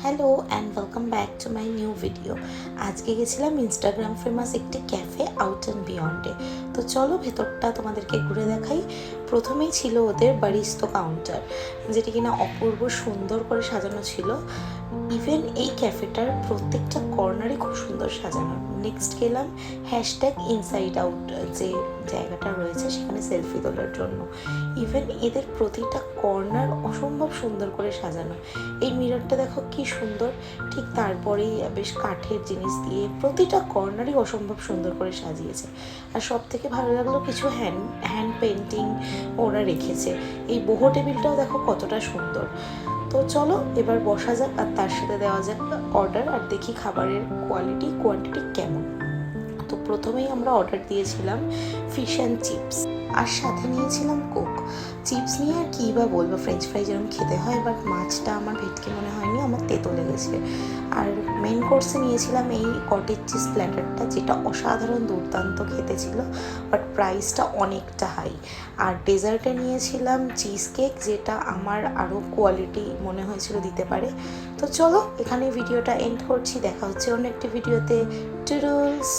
Hello and welcome back to my new video. আজকে গেছিলাম Instagram famous একটি cafe out and বিয়ন্ডে। তো চলো ভেতরটা তোমাদেরকে ঘুরে দেখাই। প্রথমেই ছিল ওদের বারিস্তো কাউন্টার, যেটি কিনা অপূর্ব সুন্দর করে সাজানো ছিল। ইভেন এই ক্যাফেটার প্রত্যেকটা কর্নারই খুব সুন্দর সাজানো। নেক্সট গেলাম হ্যাশট্যাগ ইনসাইড আউট যে জায়গাটা রয়েছে সেখানে সেলফি তোলার জন্য। ইভেন এদের প্রতিটা কর্নার অসম্ভব সুন্দর করে সাজানো। এই মিররটা দেখো কি সুন্দর, ঠিক তারপরেই বেশ কাঠের জিনিস দিয়ে প্রতিটা কর্নারই অসম্ভব সুন্দর করে সাজিয়েছে। আর সব থেকে ভালো লাগলো কিছু হ্যান্ড পেন্টিং ওরা রেখেছে। এই বহু টেবিলটাও দেখো কতটা সুন্দর। তো চলো এবার বসা যাক আর তার সাথে দেওয়া যাক অর্ডার, আর দেখি খাবারের কোয়ান্টিটি কেমন। তো প্রথমেই আমরা অর্ডার দিয়েছিলাম ফিশ অ্যান্ড চিপস, আর সাথে নিয়েছিলাম কোক। চিপস নিয়ে আর কী বা বলবো, ফ্রেঞ্চ ফ্রাই যেরকম খেতে হয়, বাট মাছটা আমার ভেটকি মনে হয়নি, আমার তেতো লেগেছে। আর মেন কোর্সে নিয়েছিলাম এই কটেজ চিজ প্ল্যাটারটা, যেটা অসাধারণ দুর্দান্ত খেতে ছিল, বাট প্রাইসটা অনেকটা হাই। আর ডেজার্টে নিয়েছিলাম চিজ কেক, যেটা আমার আরও কোয়ালিটি মনে হয়েছিল দিতে পারে। তো চলো এখানে ভিডিওটা এন্ড করছি, দেখা হচ্ছে অন্য একটি ভিডিওতে। টুডলস।